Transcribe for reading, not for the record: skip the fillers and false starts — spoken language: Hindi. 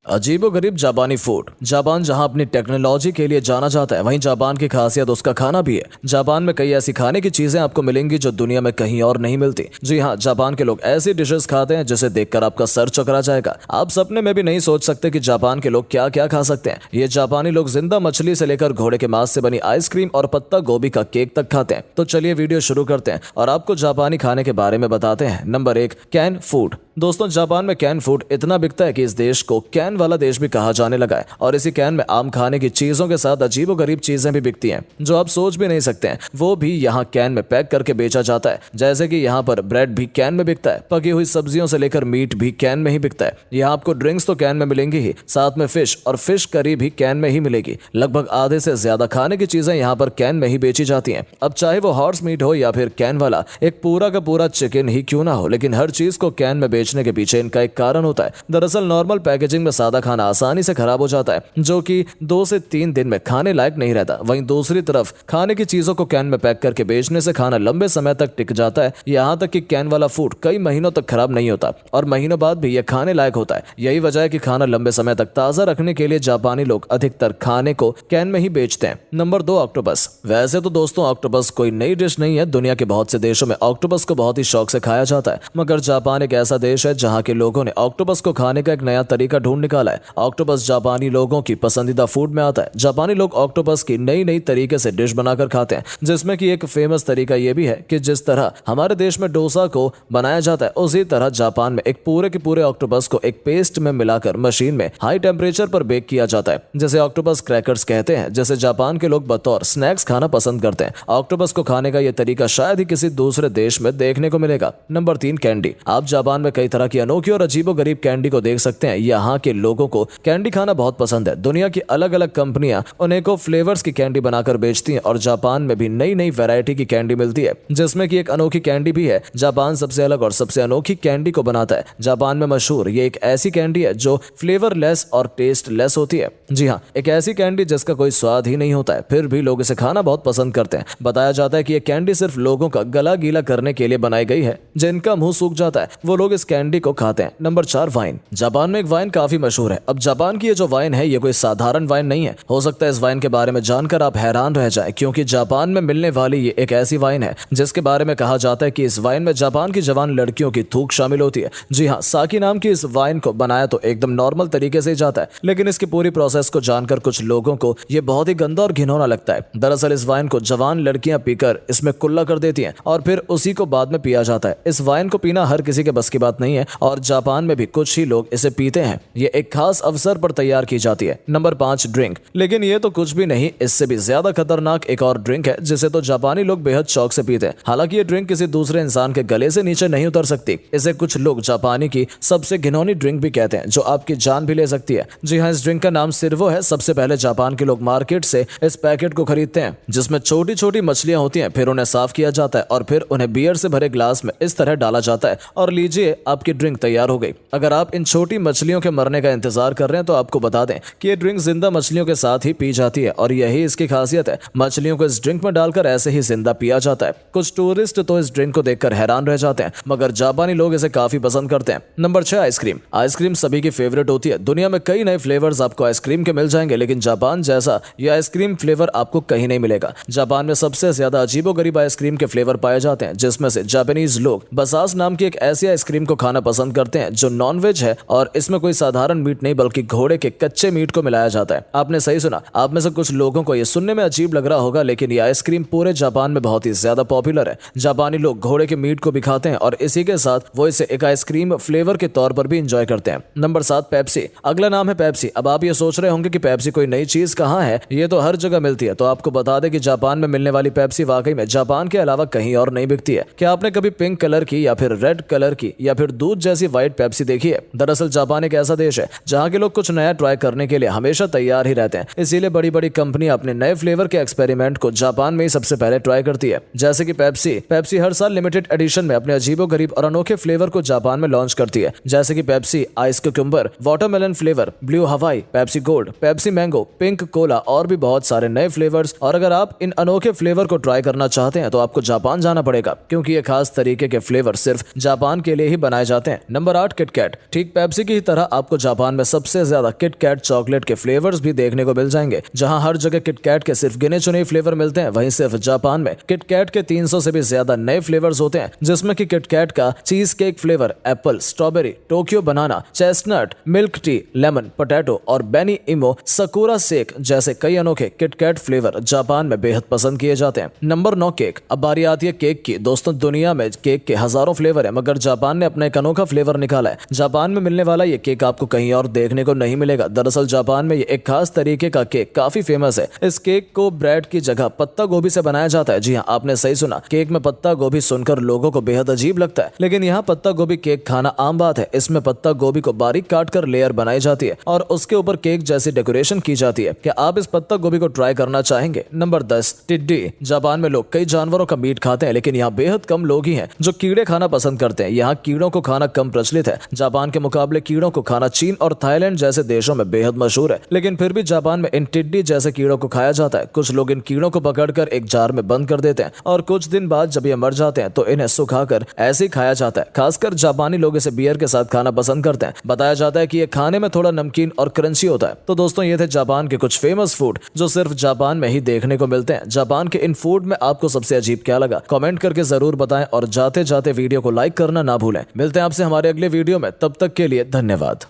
अजीबोगरीब जापानी फूड। जापान जहां अपनी टेक्नोलॉजी के लिए जाना जाता है, वहीं जापान की खासियत उसका खाना भी है। जापान में कई ऐसी खाने की चीजें आपको मिलेंगी जो दुनिया में कहीं और नहीं मिलती। जी हाँ, जापान के लोग ऐसी डिशेस खाते हैं जिसे देखकर आपका सर चकरा जाएगा। आप सपने में भी नहीं सोच सकते कि जापान के लोग क्या क्या खा सकते हैं। ये जापानी लोग जिंदा मछली से लेकर घोड़े के मांस से बनी आइसक्रीम और पत्ता गोभी का केक तक खाते हैं। तो चलिए वीडियो शुरू करते हैं और आपको जापानी खाने के बारे में बताते हैं। Number 1, can food. दोस्तों, जापान में कैन फूड इतना बिकता है कि इस देश को कैन वाला देश भी कहा जाने लगा है। और इसी कैन में आम खाने की चीजों के साथ अजीबोगरीब चीजें भी बिकती हैं जो आप सोच भी नहीं सकते हैं। वो भी यहाँ कैन में पैक करके बेचा जाता है। जैसे कि यहाँ पर ब्रेड भी कैन में बिकता है, पकी हुई सब्जियों से लेकर मीट भी कैन में ही बिकता है। यहाँ आपको ड्रिंक्स तो कैन में मिलेंगी ही, साथ में फिश और फिश करी भी कैन में ही मिलेगी। लगभग आधे से ज्यादा खाने की चीजें यहाँ पर कैन में ही बेची जाती हैं। अब चाहे वो हॉर्स मीट हो या फिर कैन वाला एक पूरा का पूरा चिकन ही क्यों ना हो, लेकिन हर चीज को कैन में बेचने के पीछे इनका एक कारण होता है। दरअसल नॉर्मल पैकेजिंग में सादा खाना आसानी से खराब हो जाता है, जो कि 2 से 3 दिन में खाने लायक नहीं रहता। वहीं दूसरी तरफ खाने की चीजों को कैन में पैक करके बेचने से खाना लंबे समय तक टिक जाता है। यहाँ तक कि कैन वाला फूड कई महीनों तक खराब नहीं होता और महीनों बाद भी यह खाने लायक होता है। यही वजह है कि खाना लंबे समय तक ताजा रखने के लिए जापानी लोग अधिकतर खाने को कैन में ही बेचते हैं। Number 2, octopus. वैसे तो दोस्तों, ऑक्टोपस कोई नई डिश नहीं है। दुनिया के बहुत से देशों में ऑक्टोपस को बहुत ही शौक से खाया जाता है, मगर जापान एक ऐसा देश है जहाँ के लोगों ने ऑक्टोपस को खाने का एक नया तरीका ढूंढ निकाला है। ऑक्टोपस जापानी लोगों की पसंदीदा फूड में आता है। जापानी लोग ऑक्टोपस की नई नई तरीके से डिश बनाकर खाते हैं, जिसमें कि एक फेमस तरीका यह भी है कि जिस तरह हमारे देश में डोसा को बनाया जाता है, उसी तरह जापान में एक पूरे के पूरे ऑक्टोपस को एक पेस्ट में मिलाकर मशीन में हाई टेम्परेचर पर बेक किया जाता है, जिसे ऑक्टोपस क्रैकर्स कहते हैं, जिसे जापान के लोग बतौर स्नैक्स खाना पसंद करते हैं। ऑक्टोपस को खाने का यह तरीका शायद ही किसी दूसरे देश में देखने को मिलेगा। Number 3, candy. आप जापान में कई तरह की अनोखी और अजीबोगरीब कैंडी को देख सकते हैं। यहाँ के लोगों को कैंडी खाना बहुत पसंद है। दुनिया की अलग अलग कंपनियां अनेकों फ्लेवर्स की कैंडी बनाकर बेचती हैं और जापान में भी नई नई वैरायटी की कैंडी मिलती है, जिसमें कि एक अनोखी कैंडी भी है। जापान सबसे अलग और सबसे अनोखी कैंडी को बनाता है। जापान में मशहूर ये एक ऐसी कैंडी है जो फ्लेवरलेस और टेस्टलेस होती है। जी हाँ, एक ऐसी कैंडी जिसका कोई स्वाद ही नहीं होता है, फिर भी लोग इसे खाना बहुत पसंद करते हैं। बताया जाता है कि ये कैंडी सिर्फ लोगों का गला गीला करने के लिए बनाई गई है। जिनका मुंह सूख जाता है वो लोग इस कैंडी को खाते हैं। Number 4, wine. जापान में एक वाइन काफी मशहूर है। अब जापान की ये जो वाइन है, ये कोई साधारण वाइन नहीं है। हो सकता है इस वाइन के बारे में जानकर आप हैरान रह जाएं, क्योंकि जापान में मिलने वाली ये एक ऐसी वाइन है जिसके बारे में कहा जाता है कि इस वाइन में जापान की जवान लड़कियों की थूक शामिल होती है। जी हाँ, साकी नाम की इस वाइन को बनाया तो एकदम नॉर्मल तरीके से ही जाता है, लेकिन इसकी पूरी प्रोसेस को जानकर कुछ लोगों को ये बहुत ही गंदा और घिनौना लगता है। दरअसल इस वाइन को जवान लड़कियां पीकर इसमें कुल्ला कर देती हैं और फिर उसी को बाद में पिया जाता है। इस वाइन को पीना हर किसी के बस की बात नहीं है और जापान में भी कुछ ही लोग इसे पीते हैं। ये एक खास अवसर पर तैयार की जाती है। Number 5, drink. लेकिन ये तो कुछ भी नहीं, इससे भी ज्यादा खतरनाक एक और ड्रिंक है जिसे तो जापानी लोग बेहद शौक से पीते हैं। हालांकि ये ड्रिंक किसी दूसरे इंसान के गले से नीचे नहीं उतर सकती। इसे कुछ लोग जापानी की सबसे घिनौनी ड्रिंक भी कहते हैं, जो आपकी जान भी ले सकती है। जी हाँ, इस ड्रिंक का नाम सिर्वो है। सबसे पहले जापान के लोग मार्केट से इस पैकेट को खरीदते हैं, जिसमें छोटी छोटी मछलियां होती हैं। फिर उन्हें साफ किया जाता है और फिर उन्हें बियर से भरे ग्लास में इस तरह डाला जाता है और लीजिए, आपकी ड्रिंक तैयार हो गई। अगर आप इन छोटी मछलियों के मरने का इंतजार कर रहे हैं तो आपको बता दें कि ये ड्रिंक जिंदा मछलियों के साथ ही पी जाती है और यही इसकी खासियत है। मछलियों को इस ड्रिंक में डालकर ऐसे ही जिंदा पिया जाता है। कुछ टूरिस्ट तो इस ड्रिंक को देखकर हैरान रह जाते हैं, मगर जापानी लोग इसे काफी पसंद करते हैं। Number 6, ice cream. आइसक्रीम सभी की फेवरेट होती है। दुनिया में कई नए फ्लेवर्स आपको आइसक्रीम के मिल जाएंगे, लेकिन जापान जैसा यह आइसक्रीम फ्लेवर आपको कहीं नहीं मिलेगा। जापान में सबसे ज्यादा अजीबोगरीब आइसक्रीम के फ्लेवर पाए जाते हैं, जिसमें से जापानीज लोग बसास नाम की एक ऐसी आइसक्रीम को खाना पसंद करते हैं जो नॉन वेज है और इसमें कोई साधारण मीट नहीं बल्कि घोड़े के कच्चे मीट को मिलाया जाता है। आपने सही सुना। आप में से कुछ लोगों को यह सुनने में अजीब लग रहा होगा, लेकिन यह आइसक्रीम पूरे जापान में बहुत ही ज्यादा पॉपुलर है। जापानी लोग घोड़े के मीट को भी खाते हैं और इसी के साथ वो इसे एक आइसक्रीम फ्लेवर के तौर पर भी एंजॉय करते हैं। Number 7, Pepsi. अगला नाम है पेप्सी। अब आप ये सोच रहे होंगे कि पेप्सी कोई नई चीज कहाँ है, ये तो हर जगह मिलती है। तो आपको बता दें कि जापान में मिलने वाली पेप्सी वाकई में जापान के अलावा कहीं और नहीं बिकती है। क्या आपने कभी पिंक कलर की या फिर रेड कलर की या फिर दूध जैसी व्हाइट पेप्सी देखी है? दरअसल जापान एक ऐसा देश है जहाँ के लोग कुछ नया ट्राई करने के लिए हमेशा तैयार ही रहते हैं। इसीलिए बड़ी बड़ी कंपनियां अपने नए फ्लेवर के एक्सपेरिमेंट को जापान में ही सबसे पहले ट्राई करती है। जैसे कि पेप्सी हर साल लिमिटेड एडिशन में अपने अजीबोगरीब और अनोखे फ्लेवर को जापान में लॉन्च करती है। जैसे कि Pepsi ice cucumber, watermelon flavour, blue Hawaii, Pepsi gold, Pepsi mango, pink cola और भी बहुत सारे नए फ्लेवर्स। और अगर आप इन अनोखे फ्लेवर को ट्राई करना चाहते हैं तो आपको जापान जाना पड़ेगा, क्योंकि ये खास तरीके के फ्लेवर सिर्फ जापान के लिए ही बनाए जाते हैं। Number 8 KitKat. ठीक पेप्सी की तरह आपको जापान में सबसे ज्यादा किटकैट चॉकलेट के फ्लेवर्स भी देखने को मिल जाएंगे। जहां हर जगह किटकैट के सिर्फ गिने चुने फ्लेवर मिलते हैं, वहीं सिर्फ जापान में किटकैट के 300 से भी ज्यादा नए फ्लेवर्स होते हैं, जिसमें कि किटकैट का cheese cake flavour, apple, strawberry, Tokyo banana, chestnut, milk tea, lemon, potato और बेनी इमो, सकुरा सेक जैसे कई अनोखे किटकैट फ्लेवर जापान में बेहद पसंद किए जाते हैं। Number 9 cake. अब बारी आती है केक की। दोस्तों, दुनिया में केक के हजारों फ्लेवर है, मगर जापान ने अपना एक अनोखा फ्लेवर निकाला है। जापान में मिलने वाला ये केक आपको कहीं और देखने को नहीं मिलेगा। दरअसल जापान में ये एक खास तरीके का केक काफी फेमस है। इस केक को ब्रेड की जगह पत्ता गोभी से बनाया जाता है। जी हाँ, आपने सही सुना। केक में पत्ता गोभी सुनकर लोगों को बेहद अजीब लगता है, लेकिन यहाँ पत्ता गोभी केक खाना आम बात है। इसमें पत्ता गोभी को बारीक काट कर लेयर बनाई जाती है और उसके ऊपर केक जैसी डेकोरेशन की जाती है। क्या आप इस पत्ता गोभी को ट्राई करना चाहेंगे? नंबर 10 टिड्डी। जापान में लोग कई जानवरों का मीट खाते हैं, लेकिन यहाँ बेहद कम लोग ही हैं जो कीड़े खाना पसंद करते हैं। यहाँ कीड़ों को खाना कम प्रचलित है। जापान के मुकाबले कीड़ों को खाना चीन और थाईलैंड जैसे देशों में बेहद मशहूर है, लेकिन फिर भी जापान में इन टिड्डी जैसे कीड़ों को खाया जाता है। कुछ लोग इन कीड़ों को पकड़कर एक जार में बंद कर देते हैं और कुछ दिन बाद जब ये मर जाते हैं तो इन्हें सुखाकर ऐसे ही खाया जाता है। खासकर जापानी लोग इसे बियर के साथ खाना पसंद करते हैं। बताया जाता है कि ये खाने में थोड़ा नमकीन और क्रंची होता है। तो दोस्तों, ये थे जापान के कुछ फेमस फूड जो सिर्फ जापान में ही देखने को मिलते हैं। जापान के इन फूड में आपको सबसे अजीब क्या लगा? कमेंट करके जरूर बताएं और जाते जाते वीडियो को लाइक करना ना भूलें। मिलते हैं आपसे हमारे अगले वीडियो में, तब तक के लिए धन्यवाद।